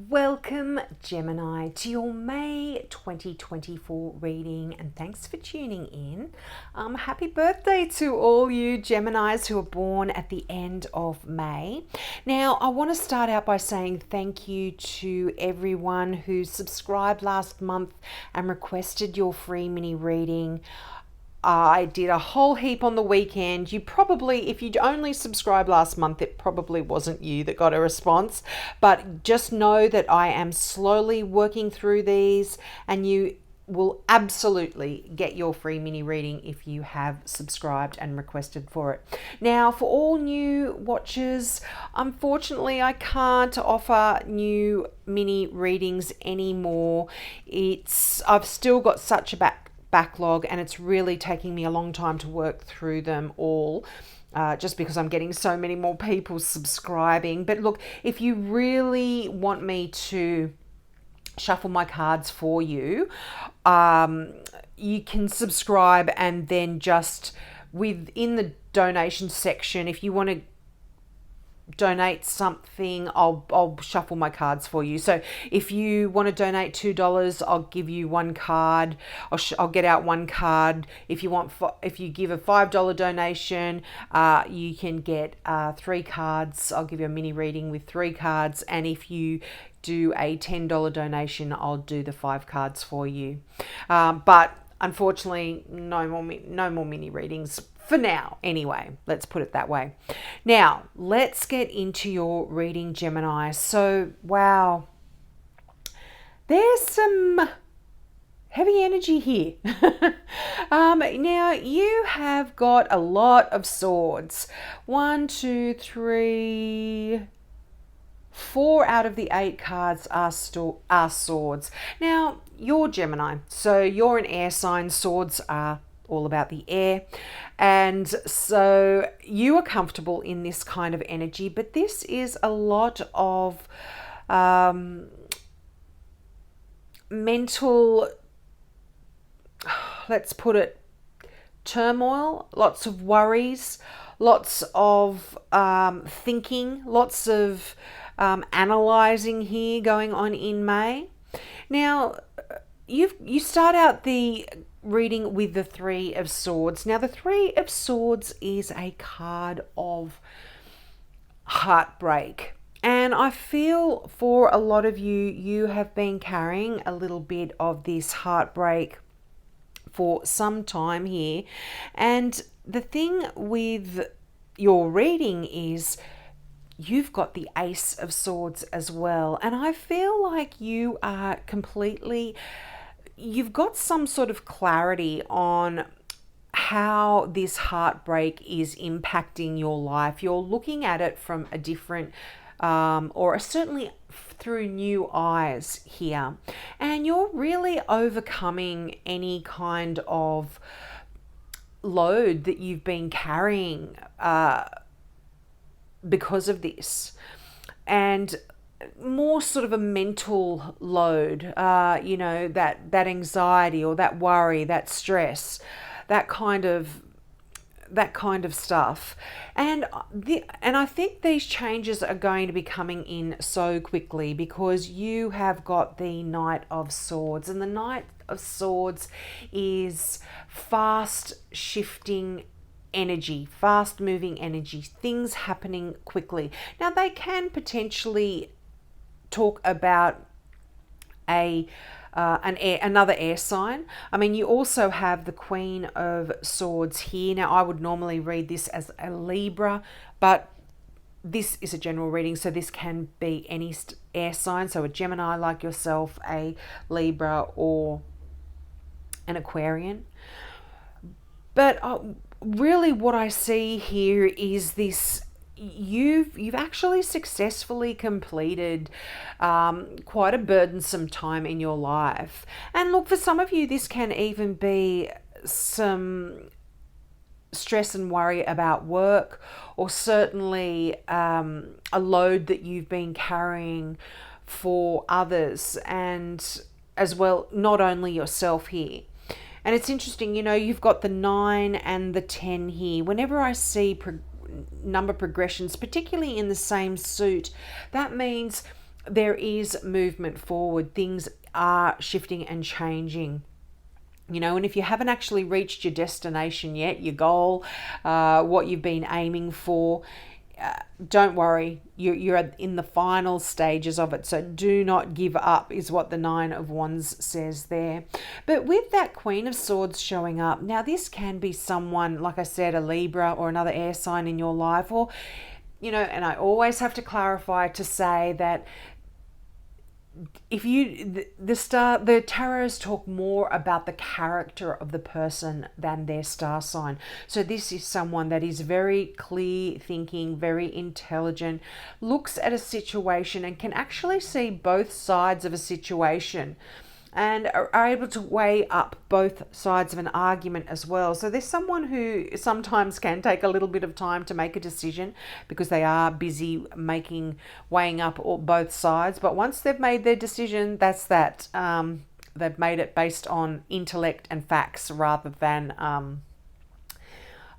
Welcome, Gemini, to your May 2024 reading, and thanks for tuning in. Happy birthday to all you Geminis who are born at the end of May. Now, I want to start out by saying thank you to everyone who subscribed last month and requested your free mini reading. I did a whole heap on the weekend. You probably, if you'd only subscribed last month, it probably wasn't you that got a response. But just know that I am slowly working through these, and you will absolutely get your free mini reading if you have subscribed and requested for it. Now, for all new watchers, unfortunately, I can't offer new mini readings anymore. I've still got such a backlog, and it's really taking me a long time to work through them all, just because I'm getting so many more people subscribing. But look, if you really want me to shuffle my cards for you, you can subscribe, and then just within the donation section, if you want to donate something, I'll shuffle my cards for you. So if you want to donate $2, I'll give you one card. I'll get out one card. If you give a $5 donation, you can get 3 cards. I'll give you a mini reading with 3 cards. And if you do a $10 donation, I'll do the 5 cards for you. But unfortunately, no more mini readings for now. Anyway, let's put it that way. Now, let's get into your reading, Gemini. So, wow, there's some heavy energy here. Now, you have got a lot of swords. 1, 2, 3... 4 out of the 8 cards are swords. Now, you're Gemini, so you're an air sign. Swords are all about the air. And so you are comfortable in this kind of energy, but this is a lot of mental, let's put it, turmoil, lots of worries, lots of thinking, lots of analyzing here going on in May. Now, you start out the reading with the 3 of Swords. Now, the 3 of Swords is a card of heartbreak. And I feel for a lot of you, you have been carrying a little bit of this heartbreak for some time here. And the thing with your reading is you've got the Ace of Swords as well. And I feel like you are you've got some sort of clarity on how this heartbreak is impacting your life. You're looking at it from a different, or certainly through new eyes here. And you're really overcoming any kind of load that you've been carrying because of this, and more sort of a mental load, that anxiety or that worry, that stress, that kind of stuff. And I think these changes are going to be coming in so quickly because you have got the Knight of Swords, and the Knight of Swords is fast shifting energy, fast moving energy, things happening quickly. Now, they can potentially talk about another air sign. I mean, you also have the Queen of Swords here. Now, I would normally read this as a Libra, but this is a general reading, so this can be any air sign. So a Gemini like yourself, a Libra, or an Aquarian. But really what I see here is this: you've actually successfully completed quite a burdensome time in your life. And look, for some of you, this can even be some stress and worry about work, or certainly a load that you've been carrying for others, and as well, not only yourself here. And it's interesting, you've got the 9 and the 10 here. Whenever I see number progressions, particularly in the same suit, that means there is movement forward. Things are shifting and changing. And if you haven't actually reached your destination yet, your goal, what you've been aiming for, don't worry, you're in the final stages of it. So do not give up is what the Nine of Wands says there. But with that Queen of Swords showing up, now this can be someone, like I said, a Libra or another air sign in your life, or, and I always have to clarify to say that if the tarots talk more about the character of the person than their star sign. So this is someone that is very clear thinking, very intelligent, looks at a situation and can actually see both sides of a situation, and are able to weigh up both sides of an argument as well. So there's someone who sometimes can take a little bit of time to make a decision because they are busy weighing up both sides. But once they've made their decision, that's that. They've made it based on intellect and facts rather than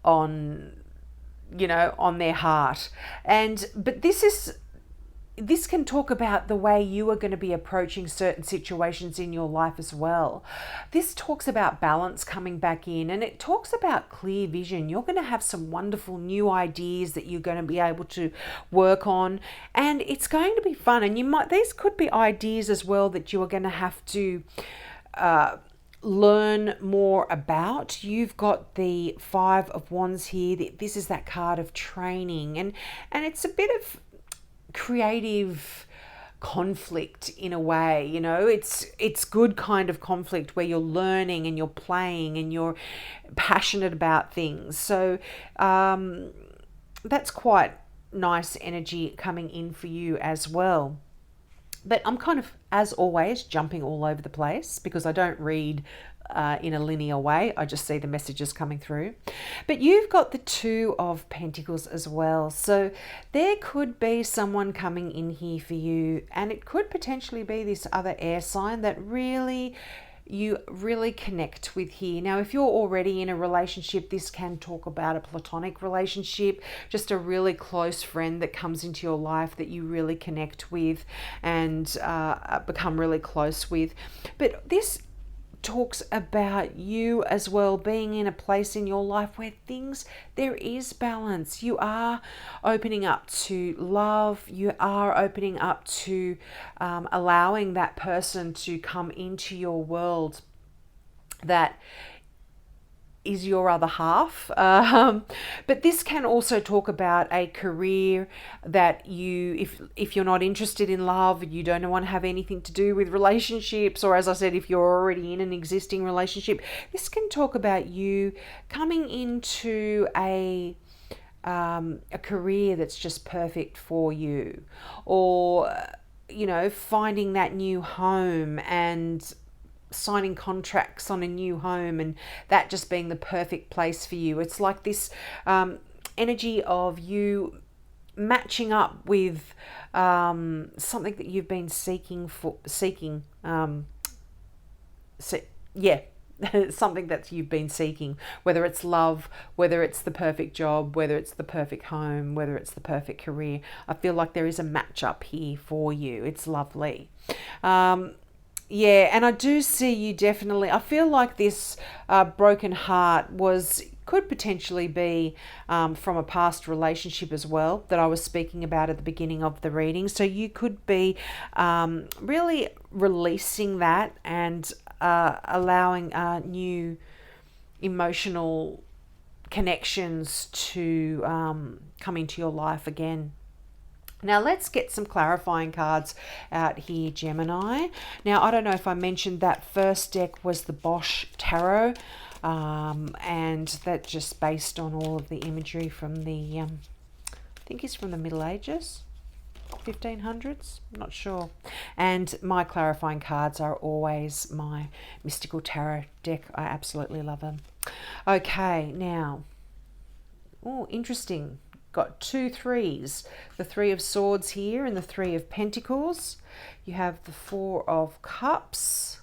on their heart. But this can talk about the way you are going to be approaching certain situations in your life as well. This talks about balance coming back in, and it talks about clear vision. You're going to have some wonderful new ideas that you're going to be able to work on, and it's going to be fun. And these could be ideas as well that you are going to have to learn more about. You've got the Five of Wands here. This is that card of training, and it's a bit of creative conflict in a way. It's good kind of conflict where you're learning and you're playing and you're passionate about things. So that's quite nice energy coming in for you as well. But I'm kind of, as always, jumping all over the place because I don't read in a linear way. I just see the messages coming through. But you've got the Two of Pentacles as well. So there could be someone coming in here for you, and it could potentially be this other air sign that you really connect with here. Now, if you're already in a relationship, this can talk about a platonic relationship, just a really close friend that comes into your life that you really connect with and become really close with. But this talks about you as well being in a place in your life where there is balance. You are opening up to love. You are opening up to allowing that person to come into your world that is your other half. But this can also talk about a career that if you're not interested in love, you don't want to have anything to do with relationships, or as I said, if you're already in an existing relationship, this can talk about you coming into a career that's just perfect for you, or finding that new home and signing contracts on a new home, and that just being the perfect place for you. It's like this energy of you matching up with something that you've been seeking. Something that you've been seeking, whether it's love, whether it's the perfect job, whether it's the perfect home, whether it's the perfect career. I feel like there is a match up here for you. It's lovely. And I do see you definitely. I feel like this broken heart could potentially be from a past relationship as well that I was speaking about at the beginning of the reading. So you could be really releasing that and allowing new emotional connections to come into your life again. Now let's get some clarifying cards out here, Gemini. Now, I don't know if I mentioned that first deck was the Bosch Tarot, and that just based on all of the imagery from the, I think it's from the Middle Ages, 1500s, I'm not sure. And my clarifying cards are always my Mystical Tarot deck. I absolutely love them. Okay, now, interesting. Got 2 threes, the Three of Swords here and the Three of Pentacles. You have the Four of Cups.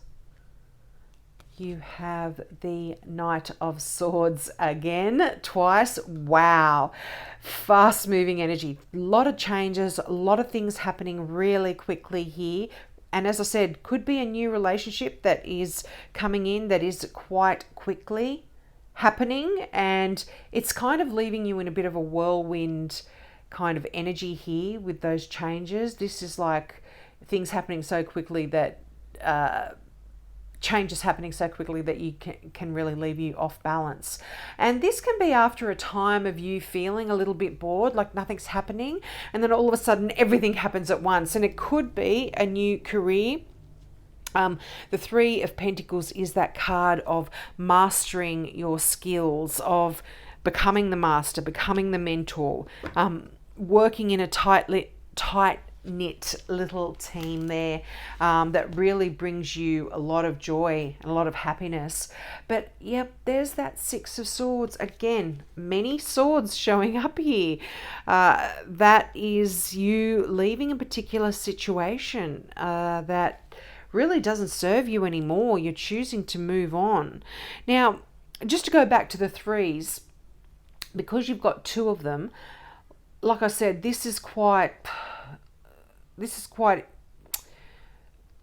you have the Knight of Swords again, twice. Wow. Fast moving energy. A lot of changes, a lot of things happening really quickly here. And as I said, could be a new relationship that is coming in that is quite quickly happening. And it's kind of leaving you in a bit of a whirlwind kind of energy here with those changes. This is like things happening so quickly that changes happening so quickly that you can really leave you off balance. And this can be after a time of you feeling a little bit bored, like nothing's happening, and then all of a sudden everything happens at once. And it could be a new career. The Three of Pentacles is that card of mastering your skills, of becoming the master, becoming the mentor, working in a tight-knit little team there, that really brings you a lot of joy and a lot of happiness. But yep, there's that Six of Swords again. Many swords showing up here. That is you leaving a particular situation that really doesn't serve you anymore. You're choosing to move on. Now, just to go back to the threes, because you've got two of them, like I said, this is quite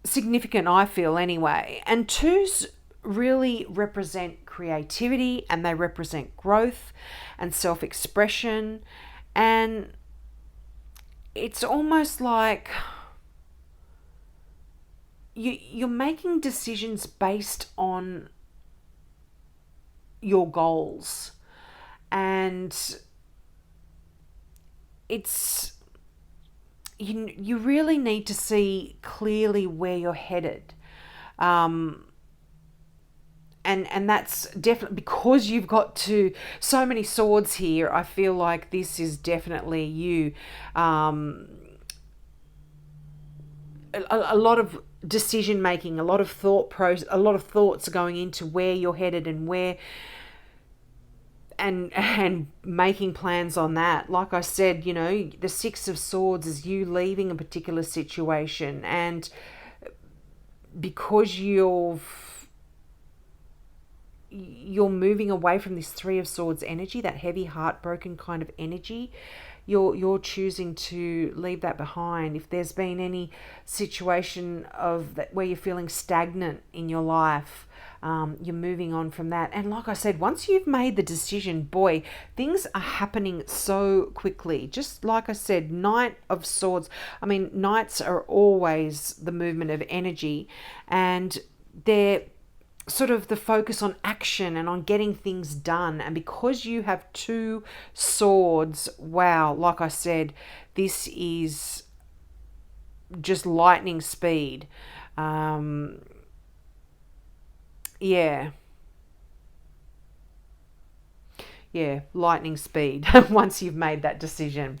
significant, I feel, anyway. And twos really represent creativity, and they represent growth and self-expression. And it's almost like you're making decisions based on your goals. And it's you really need to see clearly where you're headed, and that's definitely because you've got so many swords here. I feel like this is definitely you. A lot of decision making, a lot of thoughts are going into where you're headed and where. And making plans on that. Like I said, the Six of Swords is you leaving a particular situation, and because you're moving away from this Three of Swords energy, that heavy, heartbroken kind of energy, you're choosing to leave that behind. If there's been any situation of that where you're feeling stagnant in your life, you're moving on from that. And like I said, once you've made the decision, boy, things are happening so quickly. Just like I said, Knight of Swords. I mean, knights are always the movement of energy, and they're sort of the focus on action and on getting things done. And because you have two swords, wow, like I said, this is just lightning speed. Lightning speed once you've made that decision.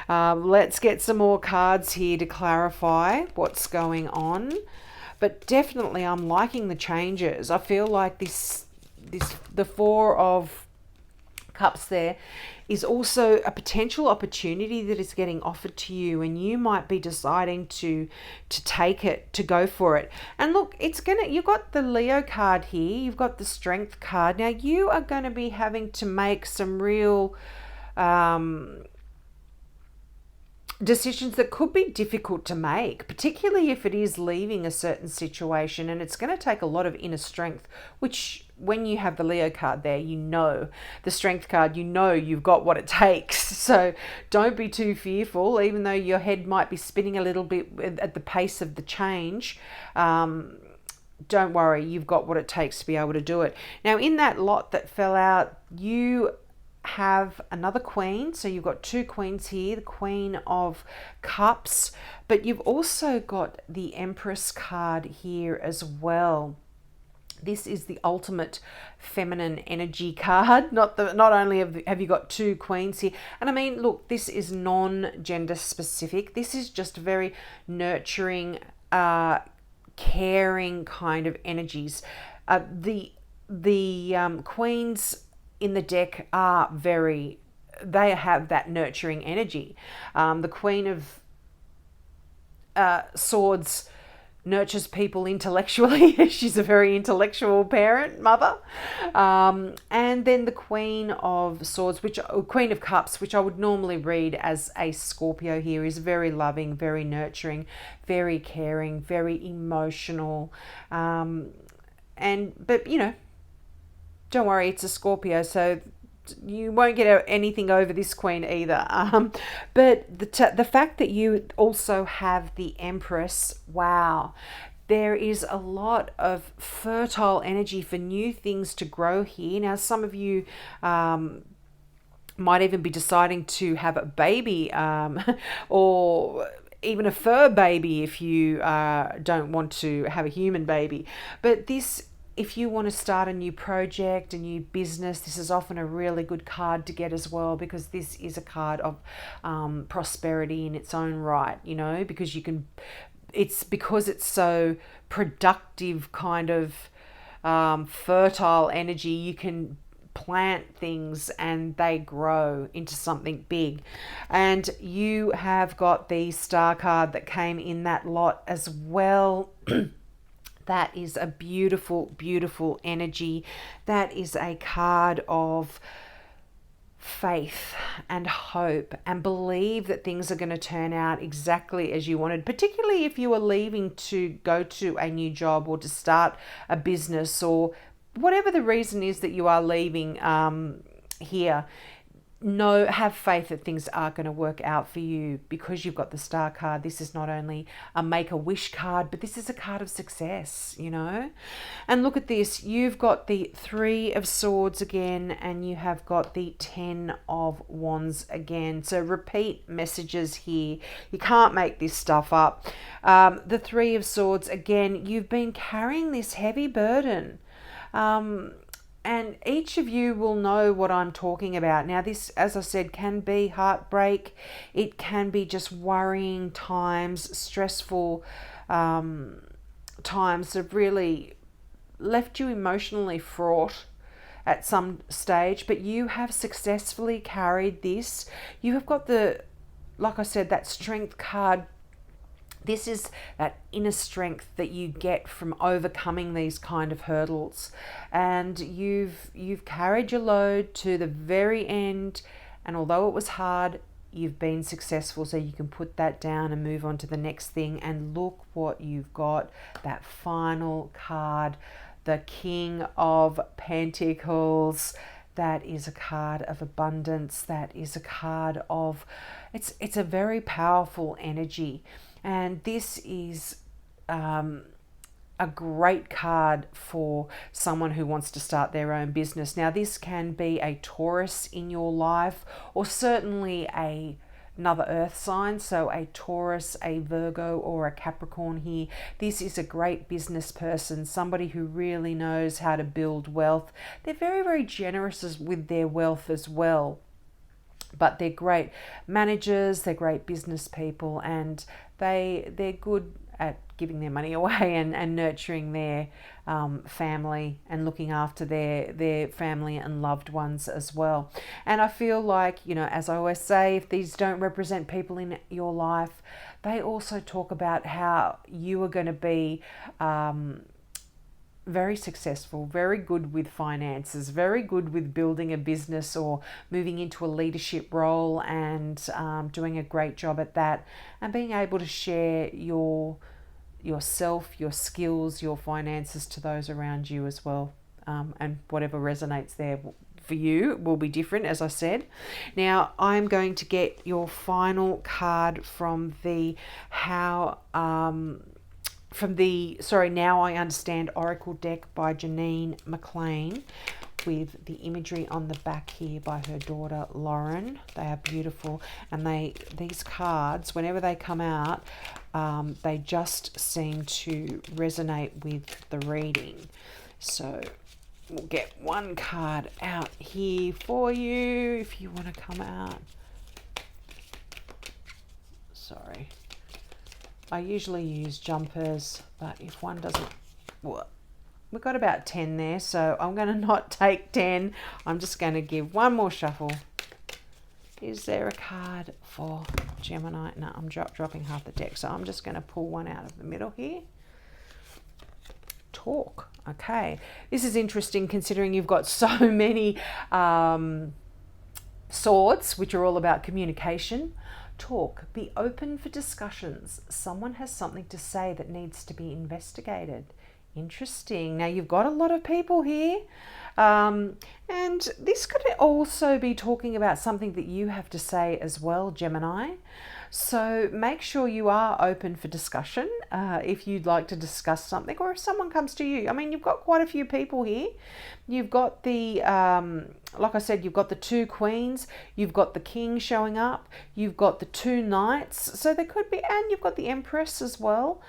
Let's get some more cards here to clarify what's going on. But definitely I'm liking the changes. I feel like the Four of Cups there is also a potential opportunity that is getting offered to you, and you might be deciding to take it, to go for it. And look, you've got the Leo card here, you've got the Strength card. Now you are going to be having to make some real decisions that could be difficult to make, particularly if it is leaving a certain situation, and it's going to take a lot of inner strength, which when you have the Leo card there, the Strength card, you've got what it takes. So don't be too fearful, even though your head might be spinning a little bit at the pace of the change. Don't worry, you've got what it takes to be able to do it. Now in that lot that fell out, you have another Queen, so you've got two Queens here, the Queen of Cups, but you've also got the Empress card here as well. This is the ultimate feminine energy card. Not only have you got two Queens here, and I mean, look, this is non-gender specific. This is just very nurturing, caring kind of energies. The Queens in the deck they have that nurturing energy. The Queen of Swords nurtures people intellectually. She's a very intellectual mother. And then the Queen of Swords, Queen of Cups, which I would normally read as a Scorpio here, is very loving, very nurturing, very caring, very emotional. But you know, don't worry, it's a Scorpio, so you won't get anything over this queen either. But the fact that you also have the Empress, wow, there is a lot of fertile energy for new things to grow here. Now, some of you might even be deciding to have a baby, or even a fur baby if you don't want to have a human baby. But if you want to start a new project, a new business, this is often a really good card to get as well, because this is a card of prosperity in its own right, you know, because it's so productive, kind of fertile energy. You can plant things and they grow into something big. And you have got the Star card that came in that lot as well. That is a beautiful, beautiful energy. That is a card of faith and hope, and believe that things are going to turn out exactly as you wanted, particularly if you are leaving to go to a new job or to start a business, or whatever the reason is that you are leaving here. Have faith that things are going to work out for you, because you've got the Star card. This is not only a make-a-wish card, but this is a card of success, you know. And look at this, you've got the Three of Swords again, and you have got the Ten of Wands again. So repeat messages here. You can't make this stuff up. The Three of Swords again, you've been carrying this heavy burden. And each of you will know what I'm talking about. Now, this, as I said, can be heartbreak. It can be just worrying times, stressful times that have really left you emotionally fraught at some stage. But you have successfully carried this. You have got like I said, that Strength card. This is that inner strength that you get from overcoming these kind of hurdles, and you've carried your load to the very end, and although it was hard, you've been successful, so you can put that down and move on to the next thing. And look what you've got, that final card, the King of Pentacles. That is a card of abundance. That is a card of, it's a very powerful energy. And this is a great card for someone who wants to start their own business. Now, this can be a Taurus in your life, or certainly another earth sign, so a Taurus, a Virgo, or a Capricorn here. This is a great business person, somebody who really knows how to build wealth. They're very, very generous with their wealth as well. But they're great managers, they're great business people, and they're good at giving their money away and nurturing their family and looking after their family and loved ones as well. And I feel like, you know, as I always say, if these don't represent people in your life, they also talk about how you are going to be very successful, very good with finances, very good with building a business or moving into a leadership role, and doing a great job at that, and being able to share yourself, your skills, your finances to those around you as well. And whatever resonates there for you will be different, as I said. Now, I'm going to get your final card from the Now I Understand Oracle deck by Janine McLean, with the imagery on the back here by her daughter Lauren. They are beautiful, and these cards, whenever they come out, they just seem to resonate with the reading. So we'll get one card out here for you if you want to come out. Sorry. I usually use jumpers, but if one doesn't, well, we've got about 10 there, so I'm going to not take 10. I'm just going to give one more shuffle. Is there a card for Gemini? No, I'm dropping half the deck, so I'm just going to pull one out of the middle here. talk. Okay, this is interesting considering you've got so many swords, which are all about communication. Talk. Be open for discussions. Someone has something to say that needs to be investigated. Interesting. Now you've got a lot of people here. And this could also be talking about something that you have to say as well, Gemini. So make sure you are open for discussion if you'd like to discuss something, or if someone comes to you. I mean, you've got quite a few people here. You've got the, like I said, you've got the 2 queens, you've got the king showing up, you've got the 2 knights. So there could be, and you've got the empress as well.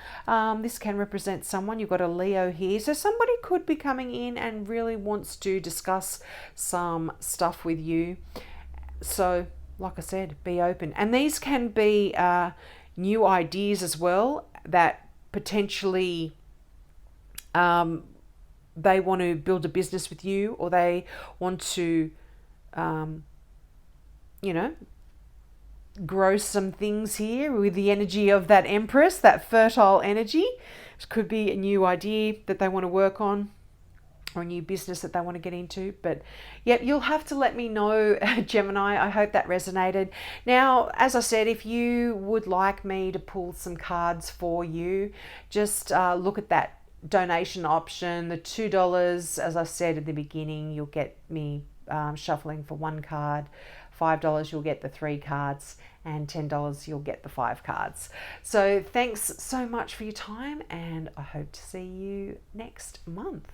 This can represent someone. You've got a Leo here. So somebody could be coming in and really wants to discuss some stuff with you. So like I said, be open. And these can be new ideas as well that potentially they want to build a business with you, or they want to, you know, grow some things here with the energy of that empress, that fertile energy. It could be a new idea that they want to work on, or a new business that they want to get into. But yeah, you'll have to let me know, Gemini. I hope that resonated. Now, as I said, if you would like me to pull some cards for you, just look at that donation option, the $2. As I said at the beginning, you'll get me shuffling for 1 card. $5 you'll get the 3 cards, and $10 you'll get the 5 cards. So thanks so much for your time, and I hope to see you next month.